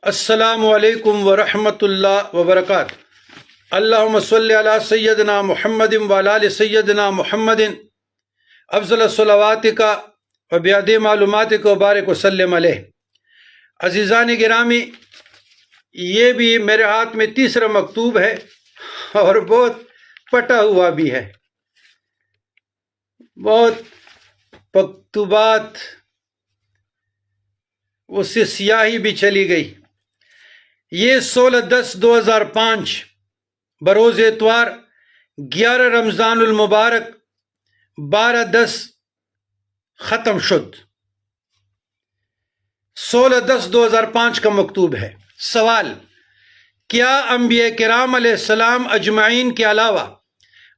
السلام علیکم ورحمۃ اللہ وبرکاتہ۔ اللہم صلی علی سیدنا محمد وعلی آل سیدنا محمد افضل الصلواتک و بیاد معلوماتک و بارک وسلم علیہ۔ عزیزان گرامی، یہ بھی میرے ہاتھ میں تیسرا مکتوب ہے اور بہت پٹا ہوا بھی ہے، بہت مکتوبات اس سے سیاہی بھی چلی گئی۔ یہ 16/10/2005 بروز اتوار 11 رمضان المبارک 12/10 ختم شد۔ 16/10/2005 کا مکتوب ہے۔ سوال: کیا انبیاء کرام علیہ السلام اجمعین کے علاوہ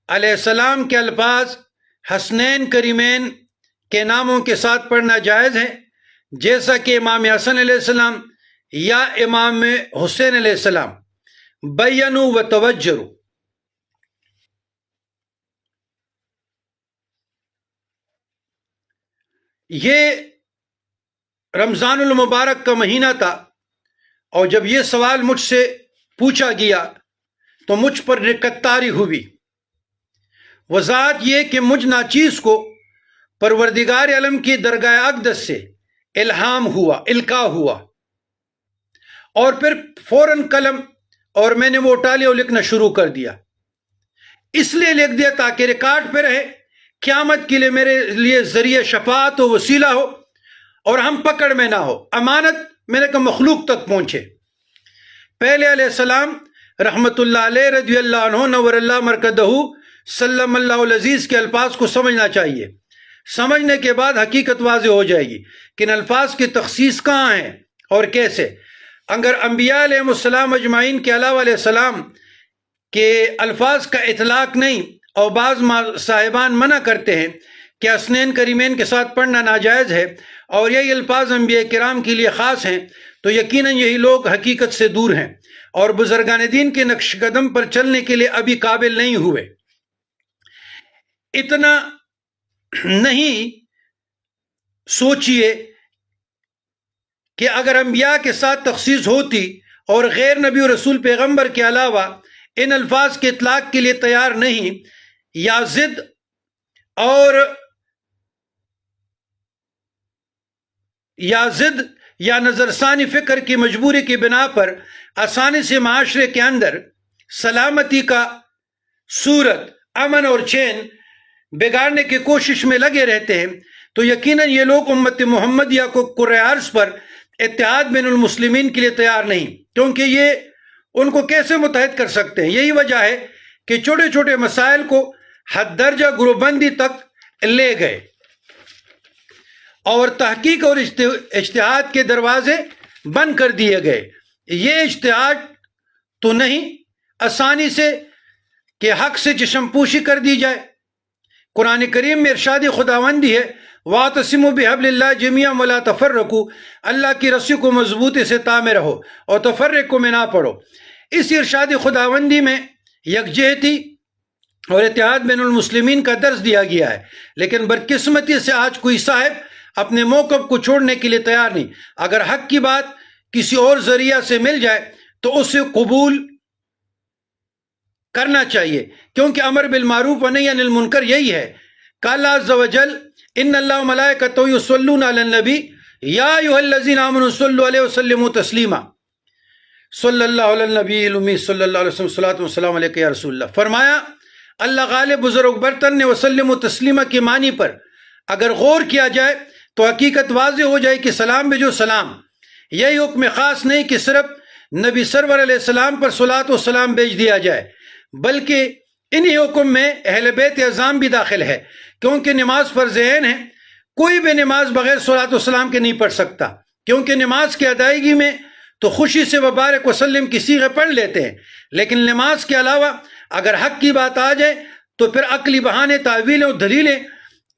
علیہ السلام کے الفاظ حسنین کریمین کے ناموں کے ساتھ پڑھنا جائز ہے، جیسا کہ امام حسن علیہ السلام یا امام حسین علیہ السلام؟ بینوا و توجروا۔ یہ رمضان المبارک کا مہینہ تھا، اور جب یہ سوال مجھ سے پوچھا گیا تو مجھ پر رکتاری ہوئی۔ وضاحت یہ کہ مجھ ناچیز کو پروردگار عالم کی درگاہ اقدس سے القاء ہوا اور پھر فوراً قلم اور میں نے وہ اٹھا لیا اور لکھنا شروع کر دیا۔ اس لیے لکھ دیا تاکہ ریکارڈ پہ رہے، قیامت کے لیے میرے لیے ذریعہ شفاعت و وسیلہ ہو اور ہم پکڑ میں نہ ہو، امانت میں نے کہا مخلوق تک پہنچے۔ پہلے علیہ السلام رحمت اللہ علیہ رضی اللہ عنہ نور اللہ مرکزہ سلم اللہ العزیز کے الفاظ کو سمجھنا چاہیے۔ سمجھنے کے بعد حقیقت واضح ہو جائے گی کہ ان الفاظ کی تخصیص کہاں ہے اور کیسے۔ اگر انبیاء علیہ السلام اجمعین کے علاوہ علیہ السلام کے الفاظ کا اطلاق نہیں، اور بعض صاحبان منع کرتے ہیں کہ حسنین کریمین کے ساتھ پڑھنا ناجائز ہے اور یہی الفاظ انبیاء کرام کے لیے خاص ہیں، تو یقیناً یہی لوگ حقیقت سے دور ہیں اور بزرگان دین کے نقش قدم پر چلنے کے لیے ابھی قابل نہیں ہوئے۔ اتنا نہیں سوچئے کہ اگر انبیاء کے ساتھ تخصیص ہوتی اور غیر نبی و رسول پیغمبر کے علاوہ ان الفاظ کے اطلاق کے لیے تیار نہیں، یا ضد یا نظر ثانی فکر کی مجبوری کی بنا پر آسانی سے معاشرے کے اندر سلامتی کا صورت، امن اور چین بگاڑنے کی کوشش میں لگے رہتے ہیں، تو یقیناً یہ لوگ امت محمدیہ کو کرۂ عرض پر اتحاد بین المسلمین کے لیے تیار نہیں، کیونکہ یہ ان کو کیسے متحد کر سکتے ہیں؟ یہی وجہ ہے کہ چھوٹے چھوٹے مسائل کو حد درجہ گروہ بندی تک لے گئے اور تحقیق اور اجتہاد کے دروازے بند کر دیے گئے۔ یہ اجتہاد تو نہیں آسانی سے کہ حق سے چشم پوشی کر دی جائے۔ قرآن کریم میں ارشاد خداوندی ہے، وَاعْتَصِمُوا بِحَبْلِ اللَّهِ جَمِيعًا وَلَا تَفَرَّقُوا، اللہ کی رسی کو مضبوطی سے تامے رہو اور تفرقوں میں نہ پڑو۔ اس ارشاد خداوندی میں یکجہتی اور اتحاد بین المسلمین کا درس دیا گیا ہے، لیکن بدقسمتی سے آج کوئی صاحب اپنے موقف کو چھوڑنے کے لیے تیار نہیں۔ اگر حق کی بات کسی اور ذریعہ سے مل جائے تو اسے قبول کرنا چاہیے، کیونکہ امر بالمعروف و نہی عن المنکر یہی ہے۔ قال عز وجل ان اللہ ملائکتہ یصلون علی النبی یا ایھا الذین آمنوا صلوا علیہ وسلموا تسلیما، صلی اللہ علی النبی الامی صلی اللہ علیہ وسلم صلاۃ وسلام علیک یا رسول اللہ۔ فرمایا اللہ غالب بزرگ برتن نے وسلم و تسلیمہ کے معنی پر اگر غور کیا جائے تو حقیقت واضح ہو جائے کہ سلام بھیجو سلام، یہی حکم خاص نہیں کہ صرف نبی سرور علیہ السلام پر صلاۃ و سلام بھیج دیا جائے، بلکہ انہی حکم میں اہل بیت اعظام بھی داخل ہے، کیونکہ نماز فرض عین ہے۔ کوئی بھی نماز بغیر صلاۃ و سلام کے نہیں پڑھ سکتا، کیونکہ نماز کی ادائیگی میں تو خوشی سے وبارک وسلم کی صیغے پڑھ لیتے ہیں، لیکن نماز کے علاوہ اگر حق کی بات آ جائے تو پھر عقلی بہانے، تعویلیں اور دلیلیں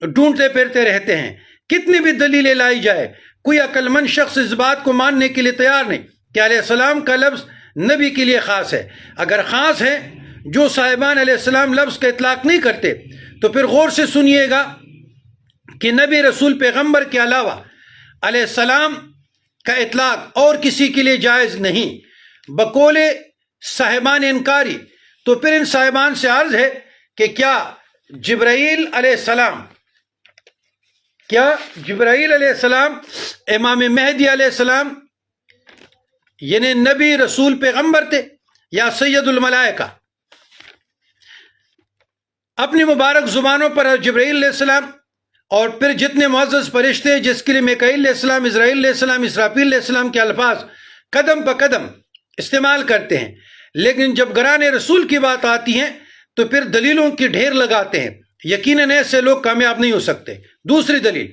ڈھونڈتے پھرتے رہتے ہیں۔ کتنی بھی دلیلیں لائی جائے، کوئی عقل مند شخص اس بات کو ماننے کے لیے تیار نہیں کہ علیہ السلام کا لفظ نبی کے لیے خاص ہے۔ اگر خاص ہے، جو صاحبان علیہ السلام لفظ کا اطلاق نہیں کرتے، تو پھر غور سے سنیے گا کہ نبی رسول پیغمبر کے علاوہ علیہ السلام کا اطلاق اور کسی کے لیے جائز نہیں بقول صاحبان انکاری۔ تو پھر ان صاحبان سے عرض ہے کہ کیا جبرائیل علیہ السلام امام مہدی علیہ السلام یعنی نبی رسول پیغمبر تھے یا سید الملائکہ؟ اپنی مبارک زبانوں پر جبرائیل علیہ السلام اور پھر جتنے معزز فرشتے جس کے لیے میکائیل علیہ السلام، عزرائیل علیہ السلام، اسرافیل علیہ السلام کے الفاظ قدم پہ قدم استعمال کرتے ہیں، لیکن جب گران رسول کی بات آتی ہے تو پھر دلیلوں کی ڈھیر لگاتے ہیں۔ یقیناً ایسے لوگ کامیاب نہیں ہو سکتے۔ دوسری دلیل،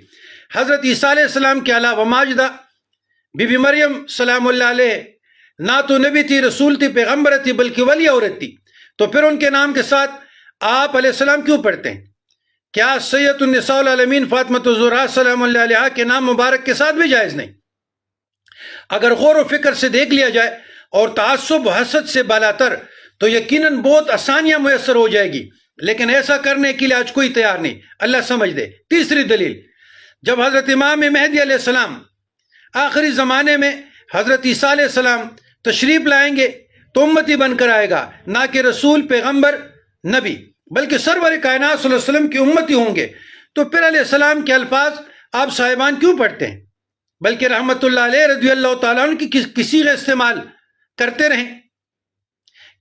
حضرت عیسیٰ علیہ السلام کے علاوہ ماجدہ بی بی مریم سلام اللہ علیہ نہ تو نبی تھی، رسول تھی، پیغمبر تھی، بلکہ ولی عورت تھی، تو پھر ان کے نام کے ساتھ آپ علیہ السلام کیوں پڑھتے ہیں؟ کیا سید النساء العالمین فاطمہ الزہرا سلام اللہ علیہ کے نام مبارک کے ساتھ بھی جائز نہیں؟ اگر غور و فکر سے دیکھ لیا جائے اور تعصب و حسد سے بالاتر تو یقیناً بہت آسانیاں میسر ہو جائے گی، لیکن ایسا کرنے کے لیے آج کوئی تیار نہیں، اللہ سمجھ دے۔ تیسری دلیل، جب حضرت امام مہدی علیہ السلام آخری زمانے میں حضرت عیسیٰ علیہ السلام تشریف لائیں گے تو امتی بن کر آئے گا، نہ کہ رسول، پیغمبر، نبی، بلکہ سرور کائنات صلی اللہ علیہ وسلم کی امتی ہوں گے، تو پھر علیہ السلام کے الفاظ آپ صاحبان کیوں پڑھتے ہیں؟ بلکہ رحمت اللہ علیہ رضی اللہ تعالیٰ عنہ کی کسی کا استعمال کرتے رہیں،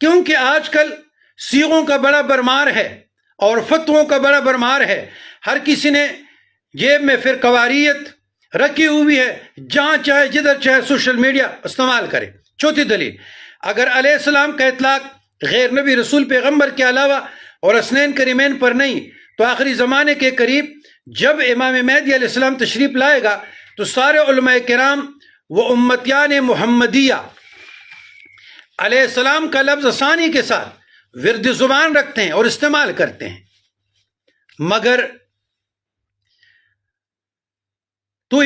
کیونکہ آج کل صیغوں کا بڑا برمار ہے اور فتووں کا بڑا برمار ہے، ہر کسی نے جیب میں پھر قواریت رکھی ہوئی ہے، جہاں چاہے جدھر چاہے سوشل میڈیا استعمال کرے۔ چوتھی دلیل، اگر علیہ السلام کا اطلاق غیر نبی، رسول، پیغمبر کے علاوہ اور اسنین کریمین پر نہیں تو آخری زمانے کے قریب جب امام مہدی علیہ السلام تشریف لائے گا تو سارے علماء کرام و امتیان محمدیہ علیہ السلام کا لفظ آسانی کے ساتھ ورد زبان رکھتے ہیں اور استعمال کرتے ہیں، مگر نہ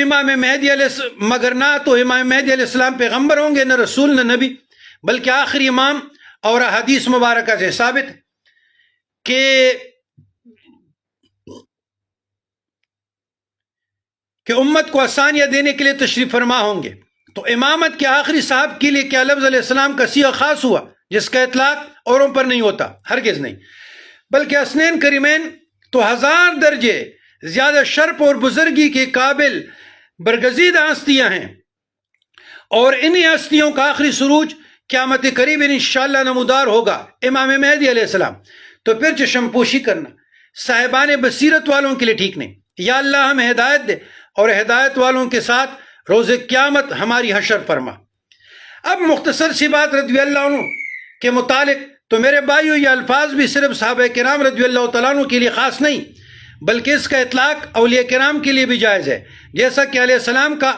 تو امام مہدی علیہ السلام پیغمبر ہوں گے، نہ رسول، نہ نبی، بلکہ آخری امام، اور حدیث مبارکہ سے ثابت کہ امت کو آسانیاں دینے کے لیے تشریف فرما ہوں گے۔ تو امامت کے آخری صاحب کے لیے کیا لفظ علیہ السلام کا صیغہ خاص ہوا جس کا اطلاق اوروں پر نہیں ہوتا؟ ہرگز نہیں، بلکہ اسنین کریمین تو 1000 درجے زیادہ شرف اور بزرگی کے قابل برگزیدہ ہستیاں ہیں، اور انہی ہستیوں کا آخری سروج قیامت قریب انشاءاللہ نمودار ہوگا امام مہدی علیہ السلام۔ تو پھر چشم پوشی کرنا صاحبان بصیرت والوں کے لیے ٹھیک نہیں۔ یا اللہ ہمیں ہدایت دے اور ہدایت والوں کے ساتھ روز قیامت ہماری حشر فرما۔ اب مختصر سی بات رضی اللہ عنہ کے متعلق، تو میرے بھائیو یہ الفاظ بھی صرف صحابہ کرام رضی اللہ تعالیٰ عنہ کے لیے خاص نہیں، بلکہ اس کا اطلاق اولیاء کرام کے لیے بھی جائز ہے، جیسا کہ علیہ السلام کا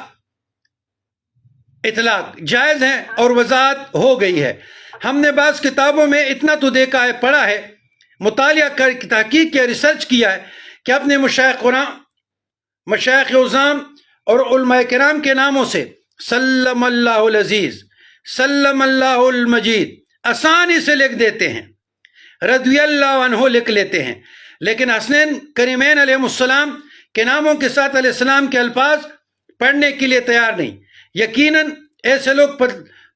اطلاق جائز ہے اور وضاحت ہو گئی ہے۔ ہم نے بعض کتابوں میں اتنا تو دیکھا ہے، پڑھا ہے، مطالعہ کر تحقیق کیا، ریسرچ کیا ہے کہ اپنے مشایخ عظام اور علماء کرام کے ناموں سے سلم اللہ العزیز، سلم اللہ المجید آسانی سے لکھ دیتے ہیں، رضی اللہ عنہ لکھ لیتے ہیں، لیکن حسنین کریمین علیہ السلام کے ناموں کے ساتھ علیہ السلام کے الفاظ پڑھنے کے لیے تیار نہیں۔ یقیناً ایسے لوگ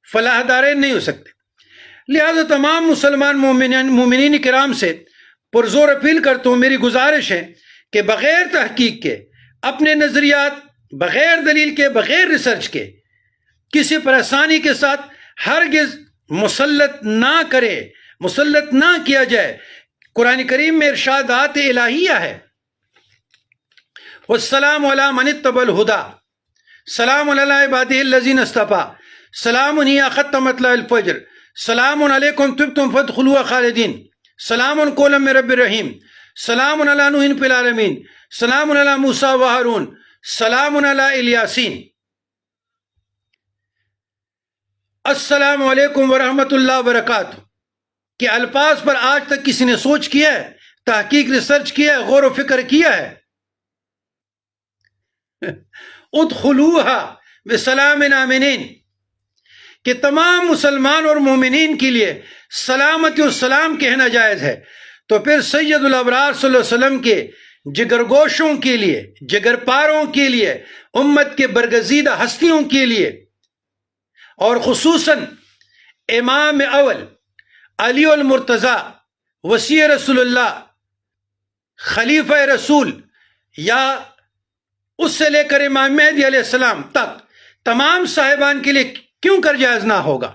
فلاح دارین نہیں ہو سکتے۔ لہذا تمام مسلمان مومنین کرام سے پرزور اپیل کرتا ہوں، میری گزارش ہے کہ بغیر تحقیق کے، اپنے نظریات بغیر دلیل کے، بغیر ریسرچ کے کسی پر آسانی کے ساتھ ہرگز مسلط نہ کیا جائے۔ قرآن کریم میں ارشادات الہیہ ہے، والسلام علی من اتبع الہدی، سلام علی عبادہ الذین اصطفیٰ، سلام ہی ختم مطلع الفجر، سلام علیکم طبتم فادخلوها خالدین، سلام قولا من رب الرحیم، سلام علی نوح فی العالمین، سلام علی موسیٰ و ہارون، سلام علی الیاسین۔ السلام علیکم ورحمۃ اللہ وبرکاتہ کے الفاظ پر آج تک کسی نے سوچ کیا ہے، تحقیق، ریسرچ کیا ہے، غور و فکر کیا ہے؟ ادخلوها بسلام آمنین کہ تمام مسلمان اور مومنین کے لیے سلامتی و سلام کہنا جائز ہے، تو پھر سید الابرار صلی اللہ علیہ وسلم کے جگرگوشوں کے لیے، جگر پاروں کے لیے، امت کے برگزیدہ ہستیوں کے لیے، اور خصوصاً امام اول علی المرتضیٰ وصی رسول اللہ خلیفہ رسول، یا اس سے لے کر امام مہدی علیہ السلام تک تمام صاحبان کے لیے کیوں کر جائز نہ ہوگا؟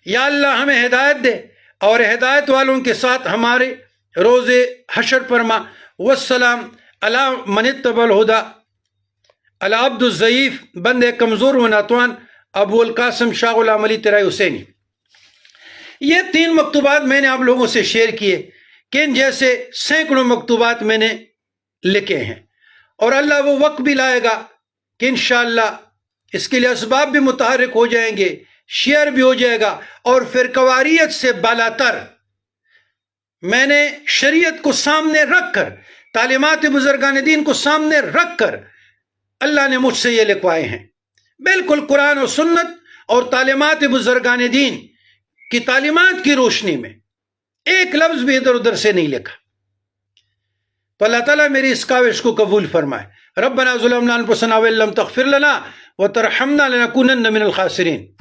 یا اللہ ہمیں ہدایت دے اور ہدایت والوں کے ساتھ ہمارے روز حشر فرما۔ والسلام علی من اتبع الہدی، العبد الضعیف، بندے کمزور و ناتوان، ابو القاسم شاہ غلام علی طرائی حسینی۔ یہ 3 مکتوبات میں نے آپ لوگوں سے شیئر کیے کہ ان جیسے سینکڑوں مکتوبات میں نے لکھے ہیں، اور اللہ وہ وقت بھی لائے گا کہ انشاءاللہ اس کے لیے اسباب بھی متحرک ہو جائیں گے، شیئر بھی ہو جائے گا، اور فرقواریت سے بالاتر میں نے شریعت کو سامنے رکھ کر، تعلیمات بزرگان دین کو سامنے رکھ کر اللہ نے مجھ سے یہ لکھوائے ہیں، بالکل قرآن و سنت اور تعلیمات بزرگان دین کی تعلیمات کی روشنی میں، ایک لفظ بھی ادھر ادھر سے نہیں لکھا۔ تو اللہ تعالیٰ میری اس کاوش کو قبول فرمائے۔ ربنا ظلمنا انفسنا وان لم تغفر لنا وترحمنا لنکونن من الخاسرین۔